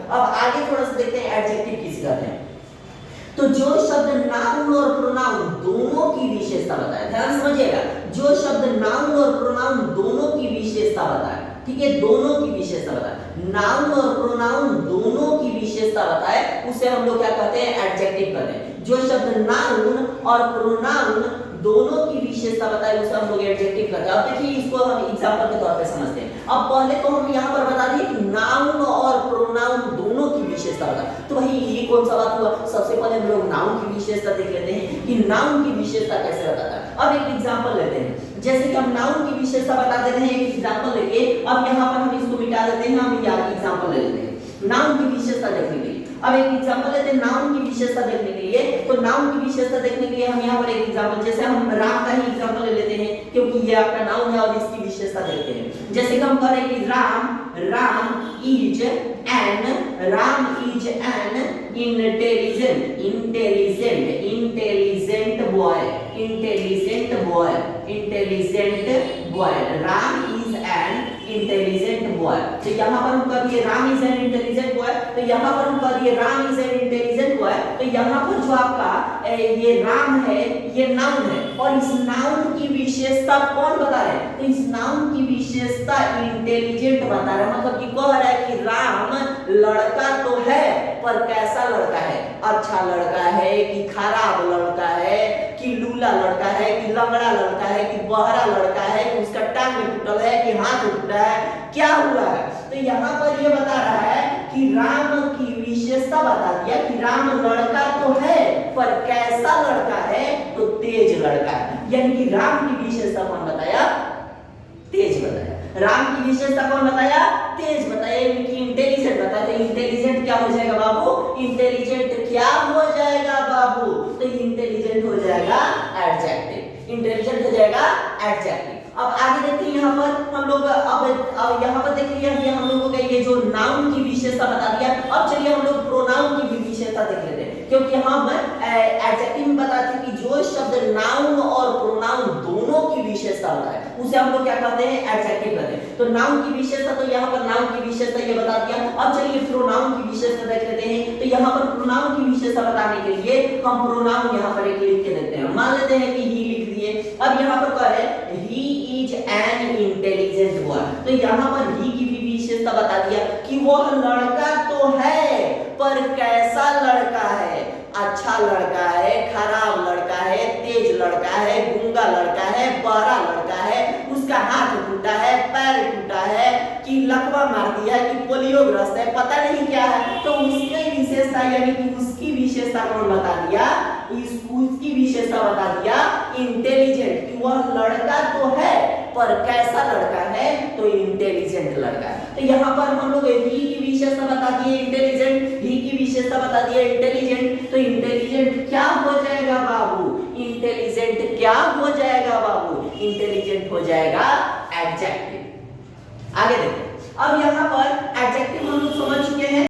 अब आगे थोड़ा सा देखते हैं एडजेक्टिव किसे कहते हैं। तो जो शब्द नाउन और प्रोनाउन दोनों की विशेषता बताए, ध्यान समझिएगा, जो शब्द नाउन और प्रोनाउन दोनों की विशेषता बताए, ठीक है, दोनों की विशेषता बताए, नाउन और प्रोनाउन दोनों की विशेषता बताए, उसे हम लोग क्या कहते हैं, एडजेक्टिव कहते हैं। जो शब्द नाउन और प्रोनाउन दोनों की विशेषता बताए उसे हम लोग एडजेक्टिव कहते हैं। अब देखिए इसको हम एग्जांपल के तौर पे समझते हैं। अब पहले तो हम यहाँ पर बता दिए कि नाउन और प्रोनाउन दोनों की विशेषता बताए, तो भाई ये कौन सा बात हुआ, सबसे पहले हम लोग नाउन की विशेषता देख लेते हैं कि नाउन की विशेषता कैसे बताता है। अब एक एग्जांपल लेते हैं, जैसे कि हम नाउन की विशेषता बता दे रहे हैं एक एग्जांपल लेके, अब यहाँ पर हम इसको मिटा देते हैं, हम यहाँ एग्जांपल ले लेते हैं नाउन की विशेषता देखने के लिए। अब एक एग्जांपल लेते हैं नाउन की विशेषता देखने के लिए। तो नाउन की विशेषता देखने के लिए हम यहाँ पर एक एग्जांपल, जैसे हम राम का ही एग्जांपल ले लेते हैं क्योंकि ये आपका नाउन है और इसकी विशेषता देखते हैं। जैसे कि हम कह रहे हैं कि Ram is an intelligent boy. तो यहाँ पर हम कह दिए Ram is an intelligent boy, तो यहाँ पर हम कह दिए Ram is an intelligent boy. तो यहाँ पर जो आपका ये राम है ये नाउन है, और इस नाउन की विशेषता कौन बता रहे हैं, तो इस नाउन की विशेषता इंटेलिजेंट बता रहा है, मतलब कि कह रहा है कि राम लड़का तो है पर कैसा लड़का है, अच्छा लड़का है कि खराब लड़का है कि लूला लड़का है कि लंगड़ा लड़का है कि बहरा लड़का है कि उसका टांग टूटल है कि हाथ टूटा है, क्या हुआ है। तो यहाँ पर ये बता रहा है कि राम की विशेषता बता दिया कि राम लड़का तो है पर कैसा लड़का है, तो तेज लड़का है। यानी कि राम की विशेषता कौन बताया, तेज बताया। राम की विशेषता कौन बताया, तेज बताया, यानी कि इंटेलिजेंट बताया। तो इंटेलिजेंट क्या हो जाएगा बाबू, इंटेलिजेंट क्या हो जाएगा बाबू, तो इंटेलिजेंट हो जाएगा एडजेक्टिव, इंटेलिजेंट हो जाएगा एडजेक्टिव। अब आगे देखते हैं यहाँ पर हम लोग, अब यहाँ पर देख लिया कि हम लोगों का ये जो नाउन की विशेषता बता दिया। अब चलिए हम लोग प्रोनाउन की भी विशेषता देख लेते हैं, क्योंकि हम एडजेक्टिव में बताते हैं कि जो शब्द नाउन और प्रोनाउन दोनों की विशेषता बताए उसे हम लोग क्या कहते हैं, एडजेक्टिव कहते हैं। तो नाउन की विशेषता, तो यहाँ पर नाउन की विशेषता ये बता दिया। अब चलिए प्रोनाउन की विशेषता देख लेते हैं। तो यहाँ पर प्रोनाउन की विशेषता बताने के लिए हम प्रोनाउन यहाँ पर एक लिख के देखते हैं। मान लेते हैं कि ही लिख दिए। अब यहाँ पर कह रहे हैं he is an intelligent boy, तो यहाँ पर ही की भी विशेषता बता दिया कि वह लड़का तो है पर कैसा लड़का है, अच्छा लड़का है, खराब लड़का है, तेज लड़का है, गूंगा लड़का है, बहरा लड़का है, उसका हाथ टूटा है, पैर टूटा है, कि लकवा मार दिया है, कि पोलियो ग्रस्त है, पता नहीं क्या है। तो उसकी विशेषता यानी कि उसकी विशेषता कौन बता दिया, उसकी विशेषता बता दिया इंटेलिजेंट, कि वह लड़का तो है पर कैसा लड़का है, तो इंटेलिजेंट लड़का है। तो यहाँ पर हम लोग ही की विशेषता बता दिए इंटेलिजेंट, ही की विशेषता बता दिए इंटेलिजेंट। तो इंटेलिजेंट क्या हो जाएगा बाबू, इंटेलिजेंट क्या हो जाएगा बाबू, इंटेलिजेंट हो जाएगा एडजेक्टिव। आगे देखो, अब यहाँ पर एडजेक्टिव हम लोग समझ चुके हैं।